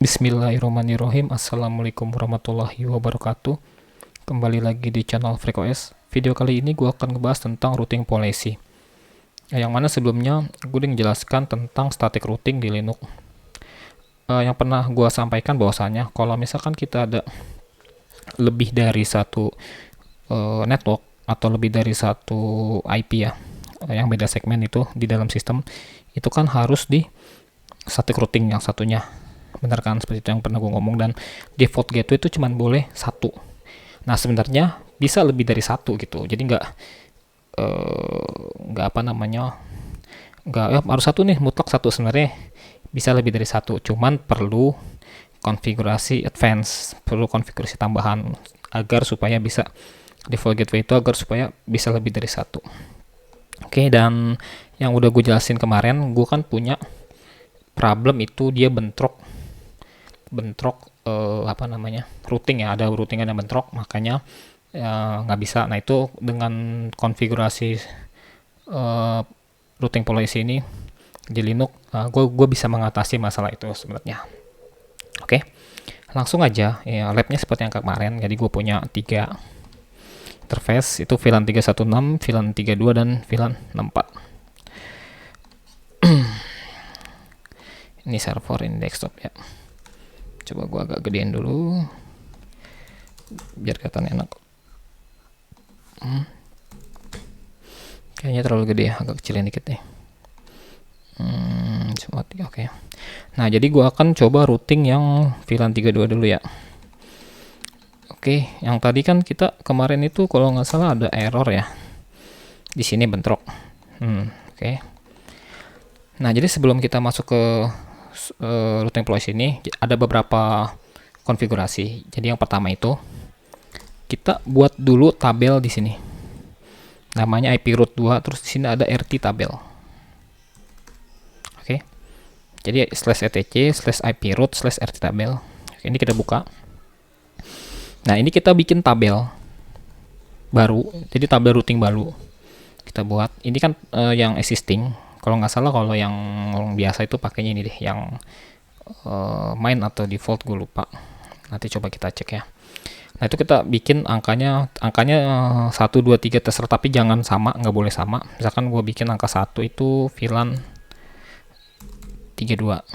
Bismillahirrahmanirrahim. Assalamualaikum warahmatullahi wabarakatuh. Kembali lagi di channel FreakOS. Video kali ini gue akan ngebahas tentang routing policy. Yang mana sebelumnya gue udah menjelaskan tentang static routing di Linux. Yang pernah gue sampaikan bahwasanya kalau misalkan kita ada lebih dari satu network atau lebih dari satu IP ya, yang beda segmen itu di dalam sistem, itu kan harus di static routing yang satunya. Benar kan, seperti itu yang pernah gue ngomong. Dan default gateway itu cuma boleh satu. Nah sebenarnya bisa lebih dari satu gitu, jadi nggak harus satu nih, mutlak satu. Sebenarnya bisa lebih dari satu, cuman perlu konfigurasi advance, perlu konfigurasi tambahan agar supaya bisa default gateway itu agar supaya bisa lebih dari satu. Oke, dan yang udah gue jelasin kemarin, gue kan punya problem itu dia bentrok routing ya, ada routing ada bentrok, makanya nggak bisa. Nah itu dengan konfigurasi routing policy ini di Linux, gue bisa mengatasi masalah itu sebenarnya. Oke, langsung aja ya, labnya seperti yang kemarin. Jadi gue punya 3 interface, itu VLAN 316, VLAN 32, dan VLAN 64. Ini server, ini desktop ya. Coba gua agak gedein dulu biar kelihatan enak. Kayaknya terlalu gede ya, agak kecilin dikit deh. Oke. Nah jadi gua akan coba routing yang VLAN 32 dulu ya. Oke, yang tadi kan kita kemarin itu kalau nggak salah ada error ya, di sini bentrok. Oke. Nah jadi sebelum kita masuk ke routing policy ini, ada beberapa konfigurasi. Jadi yang pertama itu kita buat dulu tabel di sini, namanya IP root 2, terus di sini ada RT tabel. Oke, jadi /etc/ip root /rt tabel. Oke, ini kita buka. Nah ini kita bikin tabel baru, jadi tabel routing baru kita buat. Ini kan yang existing. Kalau nggak salah, kalau yang orang biasa itu pakainya ini deh, yang main atau default, gue lupa. Nanti coba kita cek ya. Nah itu kita bikin angkanya 1, 2, 3 terserah, tapi jangan sama, nggak boleh sama. Misalkan gue bikin angka 1 itu VLAN 32,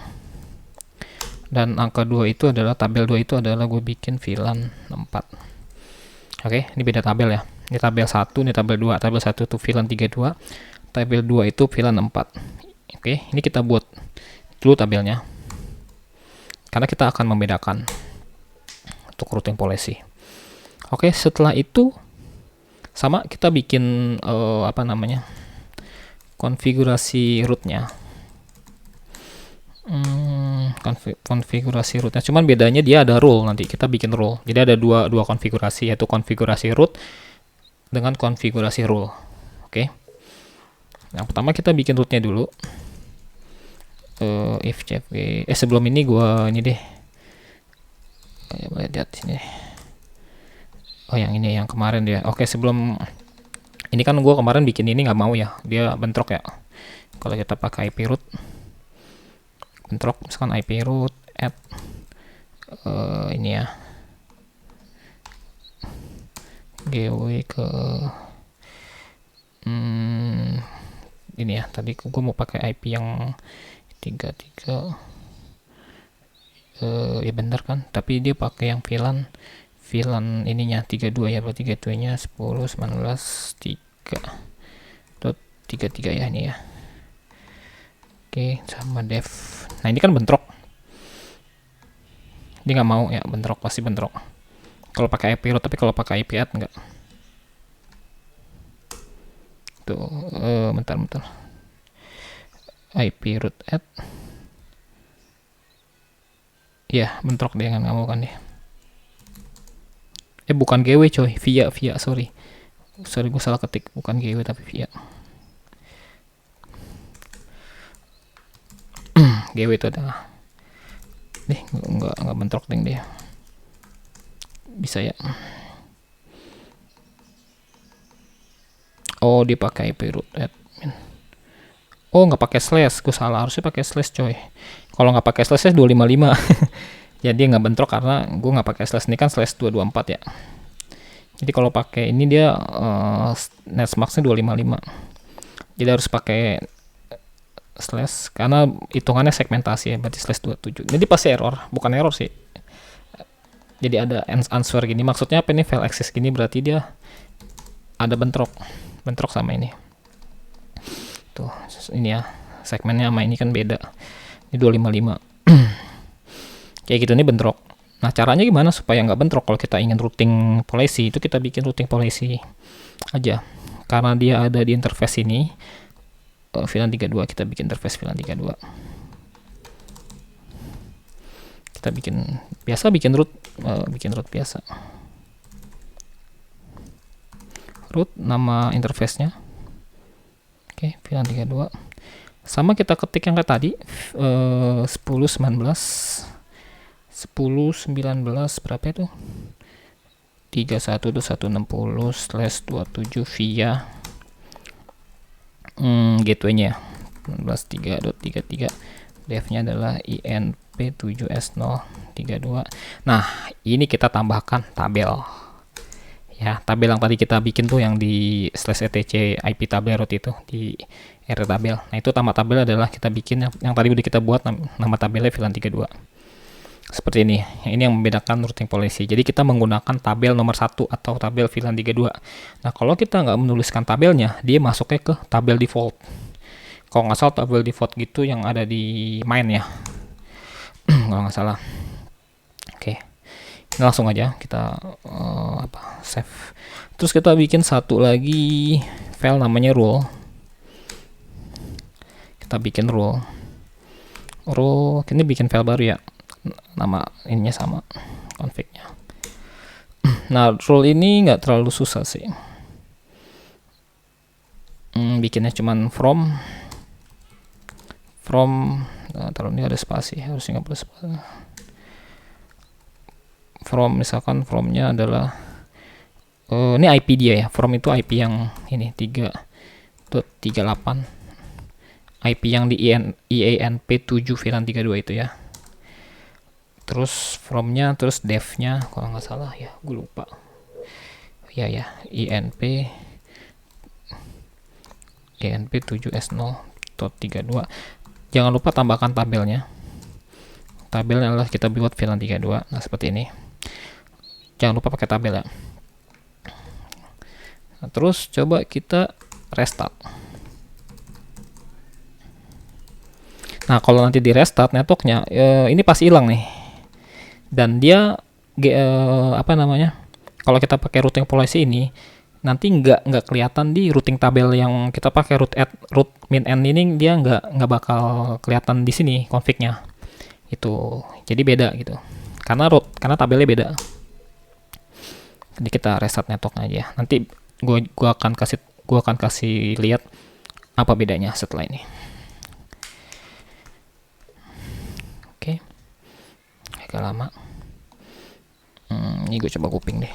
dan angka 2 itu adalah tabel 2 itu adalah gue bikin VLAN 64. Oke, ini beda tabel ya. Ini tabel 1, ini tabel 2. Tabel 1 itu VLAN 32, tabel 2 itu VLAN 4. Oke, ini kita buat dulu tabelnya, karena kita akan membedakan untuk routing policy. Oke, setelah itu sama kita bikin konfigurasi rootnya. Konfigurasi rootnya, cuman bedanya dia ada rule. Nanti kita bikin rule, jadi ada dua konfigurasi, yaitu konfigurasi root dengan konfigurasi rule. Oke, yang pertama kita bikin rootnya dulu. If cfg sebelum ini gua ini deh, boleh lihat sini. Yang ini yang kemarin dia. Oke, sebelum ini kan gua kemarin bikin ini nggak mau ya, dia bentrok ya. Kalau kita pakai IP root bentrok, misalkan IP root add ini ya, GW ke ini ya. Tadi gue mau pakai IP yang 33 ya bener kan, tapi dia pakai yang VLAN ininya 32 ya, berarti gateway-nya 10.19.3.33 ya ini ya. Oke, sama dev. Nah ini kan bentrok, dia nggak mau ya, bentrok, pasti bentrok kalau pakai IP root, tapi kalau pakai IP add enggak. Tuh, bentar IP root add ya, bentrok dia, nggak mau kan dia. Bukan GW coy, via sorry gue salah ketik, bukan GW tapi via. GW itu adalah nggak bentrok ding dia, bisa ya. Oh, dipakai IP root admin. Oh, nggak pakai slash, gue salah, harusnya pakai slash coy. Kalau nggak pakai slash 255 Ya dia nggak bentrok karena gue nggak pakai slash, ini kan slash 224 ya. Jadi kalau pakai ini dia netmaxnya 255. Jadi harus pakai slash karena hitungannya segmentasi ya, berarti slash 27. Jadi pasti error, bukan error sih. Jadi ada answer gini, maksudnya apa ini, file access gini, berarti dia ada bentrok sama ini. Tuh, ini ya, segmennya sama ini kan beda. Ini 255. Kayak gitu, ini bentrok. Nah, caranya gimana supaya nggak bentrok? Kalau kita ingin routing policy, itu kita bikin routing policy aja. Karena dia ada di interface ini, VLAN 32, kita bikin interface VLAN 32. Kita bikin root, biasa. Root nama interface-nya. Oke, VLAN 32. Sama kita ketik yang kayak tadi, 10.19 berapa itu? 31.160/27 via gateway-nya 19.3.33. Dev-nya adalah INP7S032. Nah, ini kita tambahkan tabel. Ya, tabel yang tadi kita bikin tuh yang di /etc IP tabel root itu di RT tabel. Nah, itu nama tabel adalah kita bikin yang tadi udah kita buat, nama tabelnya VLAN 32. Seperti ini. Ini yang membedakan routing policy. Jadi kita menggunakan tabel nomor 1 atau tabel VLAN 32. Nah, kalau kita nggak menuliskan tabelnya, dia masuknya ke tabel default. Kalau nggak salah tabel default gitu yang ada di main ya. Kalau nggak salah. Oke. Ini langsung aja kita save. Terus kita bikin satu lagi file namanya rule. Kita bikin rule. Ini bikin file baru ya. Nama ininya sama, config-nya. Nah, rule ini nggak terlalu susah sih. Bikinnya cuman from, taruh ini ada spasi, harusnya nggak boleh spasi. From, misalkan from-nya adalah ini IP dia ya. From itu IP yang ini 3.38. IP yang di IANP7 VLAN 32 itu ya. Terus from-nya, terus dev-nya kalau nggak salah ya, gue lupa. Ya INP7S0.32. Jangan lupa tambahkan tabelnya. Tabelnya adalah kita buat VLAN 32. Nah, seperti ini. Jangan lupa pakai tabel ya. Nah, terus coba kita restart. Nah, kalau nanti di restart networknya, ini pasti hilang nih. Dan dia kalau kita pakai routing policy ini nanti nggak kelihatan di routing tabel yang kita pakai, root min n ini dia nggak bakal kelihatan di sini config-nya itu. Jadi beda gitu, karena tabelnya beda. Jadi kita restart network aja. Nanti gua akan kasih lihat apa bedanya setelah ini. Oke. Agak lama. Ini gue coba kuping deh.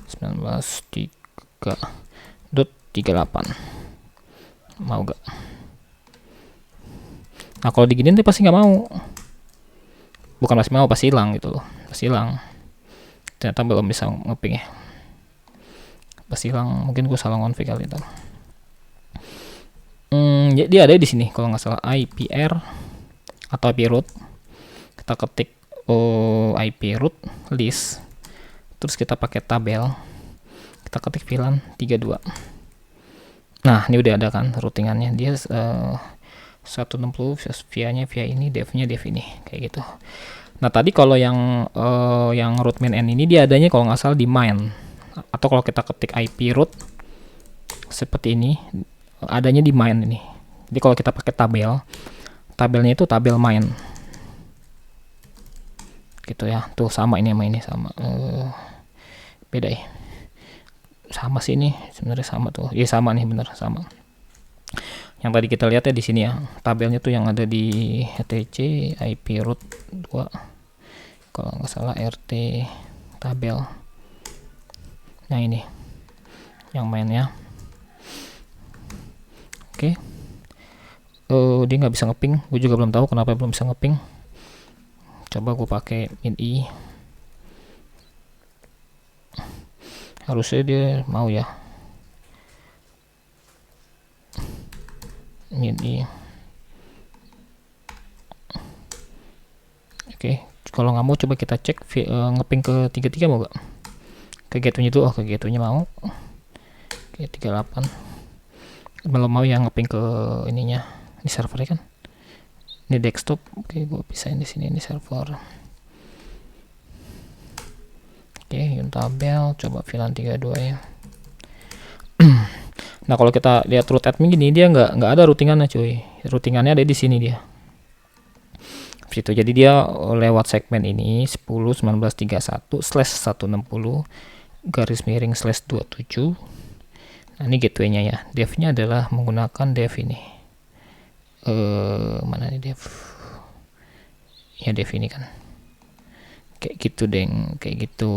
19.3.38. Mau gak? Nah, kalau diginin dia pasti nggak mau. Bukan pasti mau, pasti hilang gitu loh. Pasti hilang. Ternyata belum bisa ngeping ya. Pasti hilang. Mungkin gue salah config kali itu. Dia ada di sini kalau nggak salah, IPR atau IP root. Kita ketik IP root list, terus kita pakai tabel, kita ketik VLAN 32. Nah, ini udah ada kan routingannya. Dia 160 via ini, dev-nya dev ini, kayak gitu. Nah, tadi kalau yang root min n ini dia adanya kalau nggak salah di main, atau kalau kita ketik IP root seperti ini, adanya di main ini. Jadi kalau kita pakai tabelnya itu tabel main gitu ya. Tuh sama ini sama ini sama, beda ya, sama sih ini sebenarnya sama tuh. Iya sama nih, bener sama. Yang tadi kita lihat ya di sini ya, tabelnya tuh yang ada di HTC IP root 2 kalau nggak salah, RT tabel. Nah, ini yang mainnya. Oke. Dia nggak bisa ngeping. Gue juga belum tahu kenapa belum bisa ngeping. Coba gue pakai min i, harusnya dia mau ya. Min i. Oke, kalau nggak mau coba kita cek ngeping ke 33 mau gak? Ke gateway itu, ke gateway mau. Oke, 38. Belum mau yang ngeping ke ininya. Ini servernya kan. Ini desktop. Oke, gue pisahin di sini, ini server. Oke, Untabel, coba VLAN 32 ya. Nah, kalau kita lihat root admin gini, dia nggak ada routingannya cuy. Routingannya ada di sini dia. Situ. Jadi dia lewat segmen ini 10.1931/160 /27. Nah, ini gateway-nya ya. Dev-nya adalah menggunakan dev ini. Mana nih dev? Ya dev ini kan. Kayak gitu deng, kayak gitu.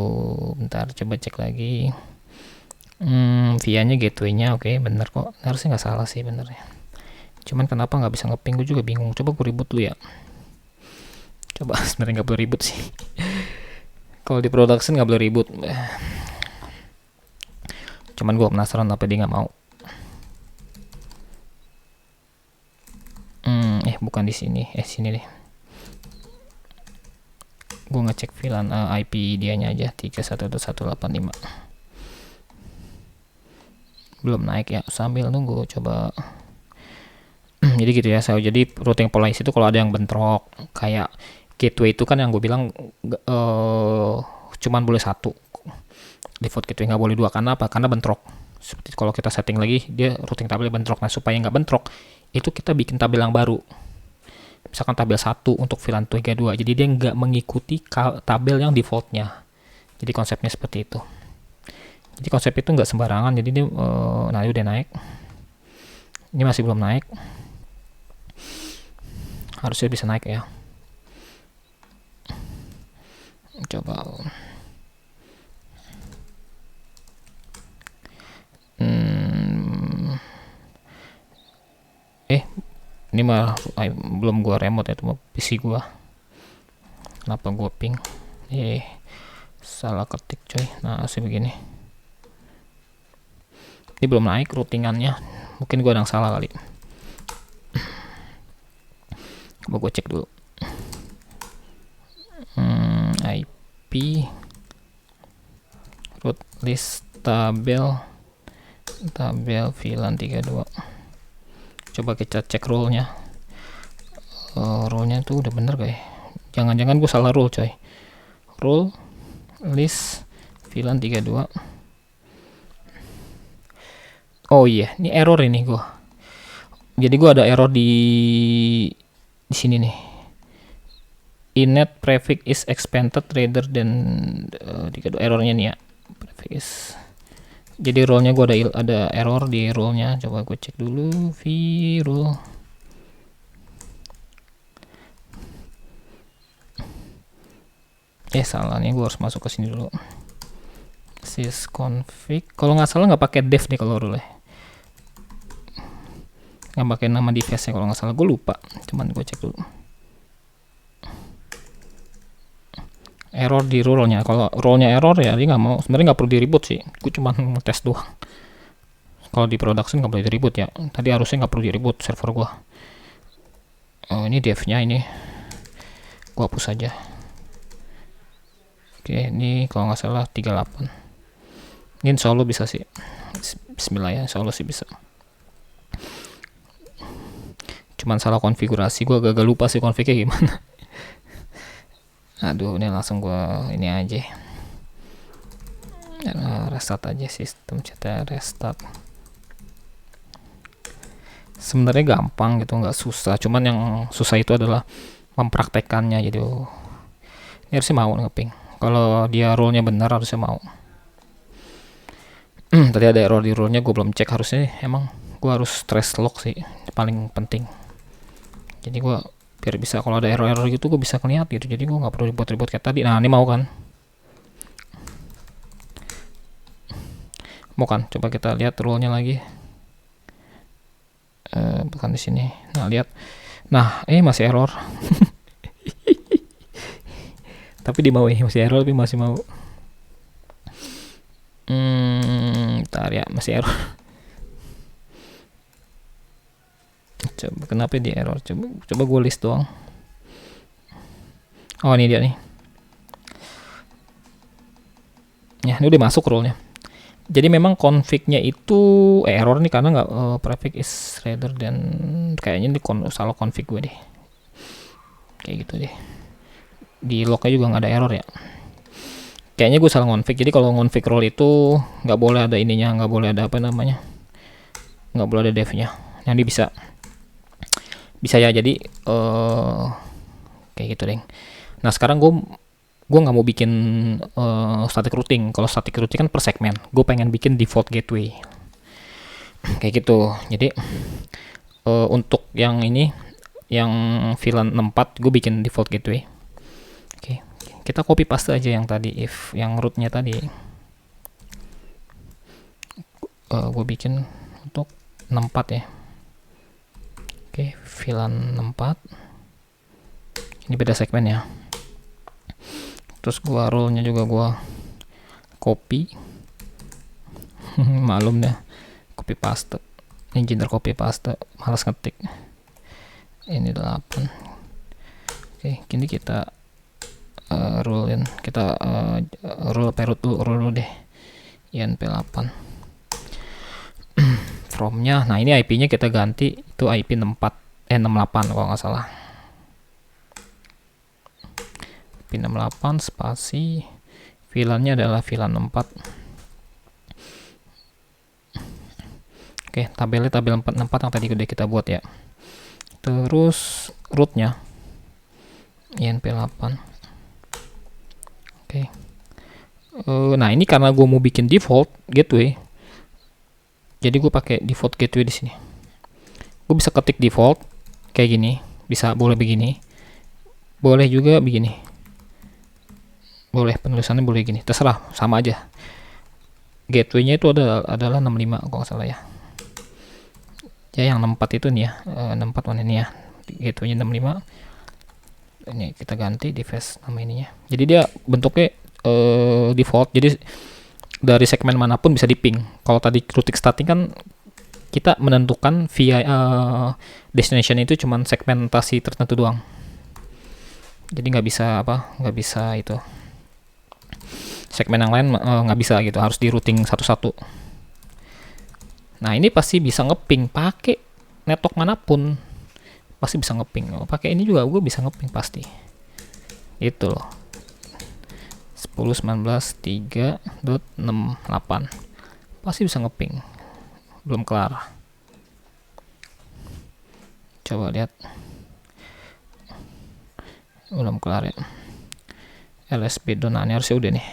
Bentar, coba cek lagi. Via-nya gateway-nya oke, bener kok. Harusnya nggak salah sih benernya. Cuman kenapa nggak bisa ngeping, gue juga bingung. Coba gue ribut dulu ya. Coba, sebenarnya nggak perlu ribut sih. Kalau di production nggak perlu ribut. Cuman gue penasaran apa dia nggak mau. Bukan di sini. Sini deh. Gue ngecek VLAN IP dianya aja 31.185. Belum naik ya, sambil nunggu coba. Jadi gitu ya. Jadi routing policy itu kalau ada yang bentrok, kayak gateway itu kan yang gue bilang cuman boleh satu. Default gateway nggak boleh dua, karena apa? Karena bentrok. Seperti kalau kita setting lagi, dia routing tabel bentrok. Nah, supaya nggak bentrok, itu kita bikin tabel yang baru. Misalkan tabel 1 untuk VLAN 32. Jadi dia nggak mengikuti tabel yang defaultnya. Jadi konsepnya seperti itu. Jadi konsep itu nggak sembarangan. Jadi dia, nah ini udah naik. Ini masih belum naik. Harusnya bisa naik ya. Coba. Ini mah belum gua remote ya, itu PC gua. Kenapa gua ping? Salah ketik coy. Nah, sih begini. Ini belum naik routingannya. Mungkin gua ada yang salah kali. Coba gua cek dulu. IP root list tabel VLAN 32. Coba kita cek role-nya. Role-nya tuh udah bener guys. Jangan-jangan gue salah role coy. Role list VLAN 32. Oh iya, ini error ini gue. Jadi gue ada error di sini nih. Init prefix is expanded rather than errornya nih ya. Prefix. Jadi role-nya gue ada error di role-nya. Coba gue cek dulu role. Salah nih, gue harus masuk ke sini dulu. Sysconfig. Kalau nggak salah nggak pakai dev nih kalau role. Nggak pakai nama device-nya kalau nggak salah. Gue lupa. Cuman gue cek dulu. Error di role-nya. Kalau role-nya error ya dia nggak mau. Sebenarnya nggak perlu di-reboot sih. Gue cuma ngetes doang. Kalau di production nggak boleh di-reboot ya. Tadi harusnya nggak perlu di-reboot server gua. Ini dev-nya ini. Gua hapus aja. Oke, ini kalau nggak salah 38. Ini insya Allah bisa sih. Bismillah ya, insya Allah sih bisa. Cuman salah konfigurasi. Gua agak lupa sih konfignya gimana. Aduh, ini langsung gua ini aja. Restart aja sistem chat, restart. Sebenarnya gampang gitu, nggak susah. Cuman yang susah itu adalah mempraktekannya. Jadi ini harusnya mau ngeping. Kalau dia rule-nya benar harusnya mau. Tadi ada error di rule-nya, gue belum cek. Harusnya emang gue harus trace log sih, paling penting. Jadi gue biar bisa kalau ada error-error gitu gue bisa ngeliat gitu. Jadi gue nggak perlu ribut-ribut kayak tadi. Nah, ini mau kan? Mau kan? Coba kita lihat rule-nya lagi. Bukan di sini. Nah, lihat. Nah, masih error. Tapi di mau masih error tapi masih mau. Bentar ya, masih error. Coba kenapa di error? Coba gue list doang. Oh, ini dia nih. Ya, ini udah masuk rule-nya. Jadi memang config-nya itu error nih karena nggak prefix is rather than, kayaknya ini salah config gue deh. Kayak gitu deh. Di log-nya juga nggak ada error ya. Kayaknya gue salah config. Jadi kalau config role itu nggak boleh ada ininya, nggak boleh ada apa namanya, nggak boleh ada dev-nya. Nanti bisa ya. Jadi kayak gitu deh. Nah sekarang gue nggak mau bikin static routing. Kalau static routing kan per segmen, gue pengen bikin default gateway kayak gitu. Jadi untuk yang ini, yang VLAN 64 gue bikin default gateway. Oke, kita copy paste aja yang tadi, if yang rootnya tadi gue bikin untuk 64 ya. Oke, VLAN 64 ini beda segmen ya. Terus gua role-nya juga gua copy. Malum ya, copy paste. Engineer copy paste, malas ngetik. Ini 8. Oke, kini kita rule-in. Kita rule root dulu deh. INP 8. From-nya, nah ini IP-nya kita ganti itu IP 68 kalau nggak salah. IP 68 spasi VLAN-nya adalah VLAN 64. Oke, tabel 464 yang tadi udah kita buat ya. Terus root-nya INP 8. Oke. Nah, ini karena gue mau bikin default gateway. Jadi gue pakai default gateway di sini. Gue bisa ketik default kayak gini, boleh begini. Boleh juga begini. Boleh penulisannya boleh gini, terserah, sama aja. Gateway-nya itu adalah 65 kalau nggak salah ya. Ya yang 64 itu nih ya, 64 mana ini ya. Gateway-nya 65. Ini kita ganti device nama ininya. Jadi dia bentuknya default. Jadi dari segmen manapun bisa diping. Kalau tadi routing static kan kita menentukan via destination itu cuman segmentasi tertentu doang. Jadi nggak bisa itu. Segmen yang lain nggak bisa gitu, harus di routing satu-satu. Nah ini pasti bisa ngeping pakai network manapun, pasti bisa ngeping. Pakai ini juga gue bisa ngeping pasti. Itu loh. 10.19.3.68 pasti bisa ngeping. Belum kelar. Coba lihat. Belum kelar ya. LSB donanya harusnya udah nih.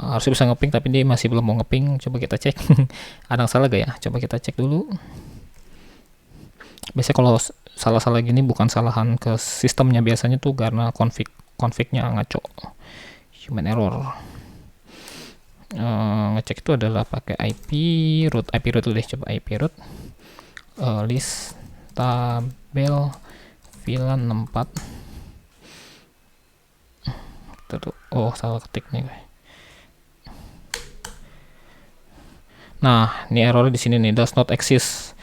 Harusnya bisa ngeping tapi dia masih belum mau ngeping. Coba kita cek. Ada yang salah gak ya? Coba kita cek dulu. Biasanya kalau salah-salah gini bukan salahan ke sistemnya, biasanya tuh karena config-nya ngaco, human error. Ngecek itu adalah pakai IP root dulu deh. Coba IP root list tabel VLAN 64. Oh salah ketik nih. Nah ini errornya di sini nih, does not exist.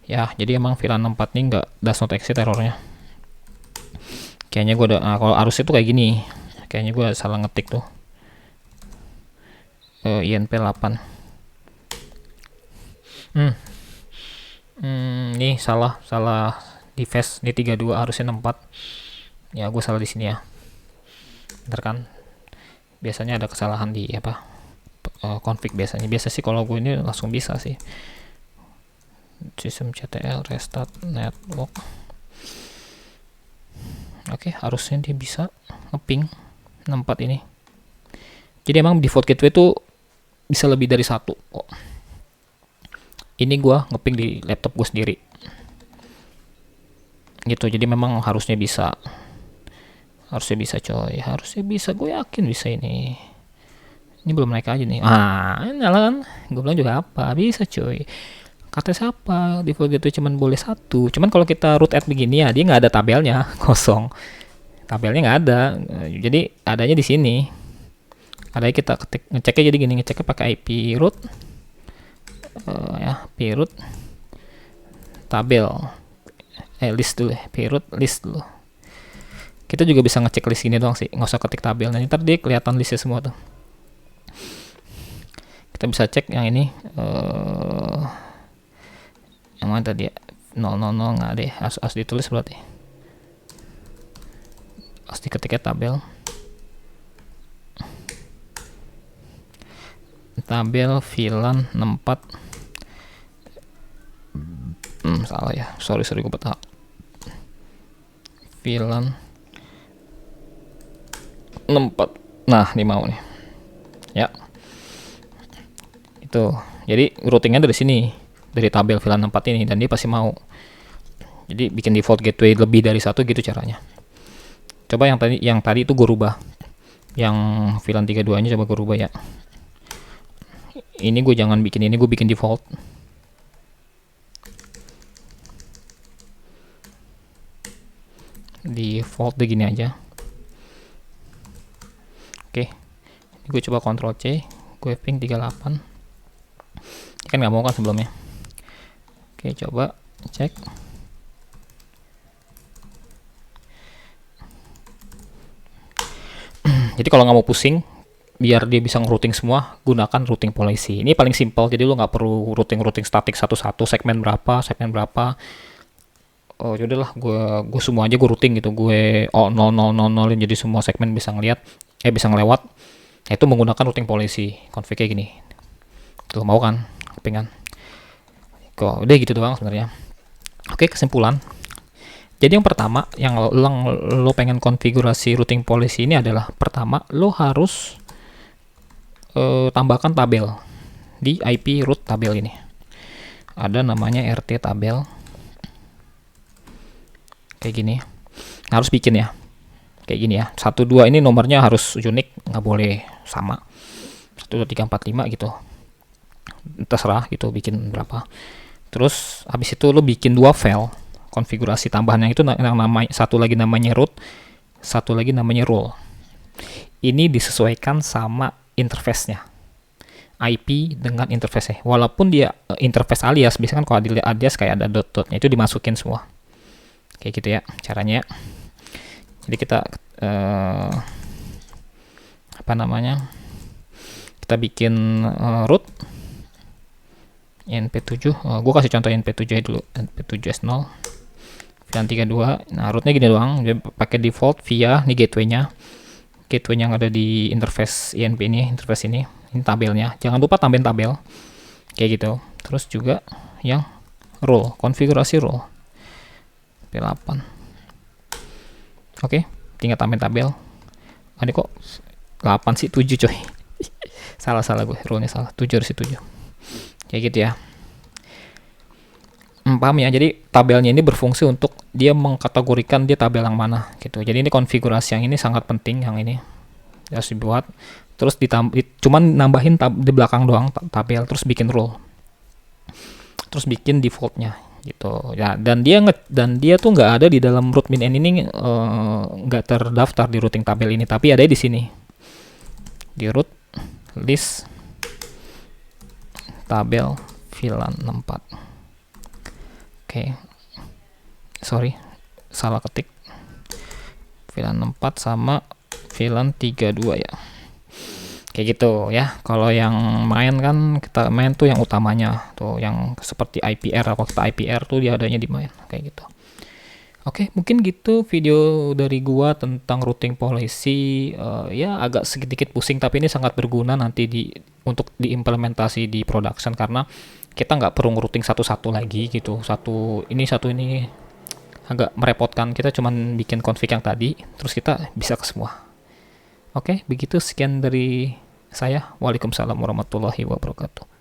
Ya, jadi emang VLAN 64 ini nggak does not exist errornya. Kayaknya gue kalau arusnya tuh kayak gini. Kayaknya gue salah ngetik tuh. INP 8. Ini salah device. Ini 32 harusnya 64. Ya, gue salah di sini ya. Bentar kan. Biasanya ada kesalahan di config biasanya. Biasa sih kalau gue ini langsung bisa sih. Sistem CTL restart network. Oke, harusnya dia bisa ngeping 64 ini. Jadi emang default gateway itu bisa lebih dari satu. Ini gua ngeping di laptop gue sendiri. Gitu. Jadi memang harusnya bisa. Harusnya bisa coy. Harusnya bisa, gue yakin bisa ini. Ini belum naik aja nih. Nyala kan? Gue bilang juga apa? Bisa coy. Kata siapa? Default gateway cuman boleh satu. Cuman kalau kita root add begini ya, dia nggak ada tabelnya, kosong. Tabelnya nggak ada. Jadi adanya di sini. Adanya kita ketik, ngeceknya jadi gini, ngeceknya pakai IP root. Ya, IP root tabel. List dulu ya, IP root list dulu. Kita juga bisa ngecek list ini doang sih, nggak usah ketik tabel. Nanti ntar dia kelihatan listnya semua tuh. Kita bisa cek yang ini. Yang mana tadi ya? 000 nggak deh, harus ditulis berarti. Harus diketiknya tabel. Tabel VLAN 64. Salah ya, sorry gue betah. VLAN 64. Nah, ini mau nih. Ya. Itu. Jadi routingnya dari sini, dari tabel VLAN 64 ini, dan dia pasti mau. Jadi bikin default gateway lebih dari satu gitu caranya. Coba yang tadi itu gue rubah. Yang VLAN 32-nya coba gue rubah ya. Ini gue jangan bikin ini, gue bikin default. Default begini aja. Oke. Ini gue coba Ctrl C, gue ping 38. Ini kan nggak mau kan sebelumnya. Oke, coba cek. Jadi kalau nggak mau pusing, biar dia bisa ngerouting semua, gunakan routing policy. Ini paling simpel, jadi lo nggak perlu routing statik satu-satu, segmen berapa. Oh yaudahlah, gue semua aja gue routing gitu, gue 0000 jadi semua segmen bisa ngeliat, bisa ngelewat. Itu menggunakan routing policy, config kayak gini. Tuh mau kan, kepingan. Kok udah gitu doang sebenarnya. Oke, kesimpulan. Jadi yang pertama, yang lo pengen konfigurasi routing policy ini adalah, pertama lo harus tambahkan tabel di IP root tabel ini. Ada namanya RT tabel. Kayak gini. Harus bikin ya. Kayak gini ya. 1 2 ini nomornya harus unik, nggak boleh sama. 1 2 3 4 5 gitu. Terserah gitu bikin berapa. Terus habis itu lo bikin 2 file konfigurasi tambahan, yang itu yang namanya, satu lagi namanya root, satu lagi namanya role. Ini disesuaikan sama interface-nya, IP dengan interface-nya. Walaupun dia interface alias, biasanya kan kalau ada alias kayak ada dot-dotnya, itu dimasukin semua. Kayak gitu ya caranya. Jadi kita kita bikin root np7. Gue kasih contoh np7 dulu, np7s0 VLAN 32. Nah, rootnya gini doang, dia pakai default via ini gateway-nya yang ada di interface INP ini, interface ini tabelnya. Jangan lupa tambahin tabel kayak gitu. Terus juga yang role, konfigurasi role P8. Oke, tinggal tambahin tabel. Ini kok 8 sih, 7 coy. salah gue, role-nya salah, 7 harus 7. Kayak gitu ya. Paham ya? Jadi tabelnya ini berfungsi untuk dia mengkategorikan dia tabel yang mana gitu. Jadi ini konfigurasi yang ini sangat penting, yang ini harus dibuat. Terus cuman nambahin di belakang doang tabel, terus bikin role, terus bikin defaultnya gitu ya. Dan dia tuh nggak ada di dalam root min ini, nggak terdaftar di routing tabel ini, tapi ada di sini di root list tabel VLAN 64. Oke, sorry, salah ketik. VLAN 4 sama VLAN 32 ya. Kayak gitu ya. Kalau yang main kan, kita main tuh yang utamanya tuh, yang seperti IPR. Kalau kita IPR tuh dia adanya di main kayak gitu. Oke, mungkin gitu video dari gua tentang routing policy. Ya agak sedikit pusing, tapi ini sangat berguna nanti untuk diimplementasi di production, karena kita nggak perlu routing satu-satu lagi gitu. Satu ini agak merepotkan. Kita cuman bikin config yang tadi, terus kita bisa ke semua. Oke, begitu, sekian dari saya. Waalaikumsalam warahmatullahi wabarakatuh.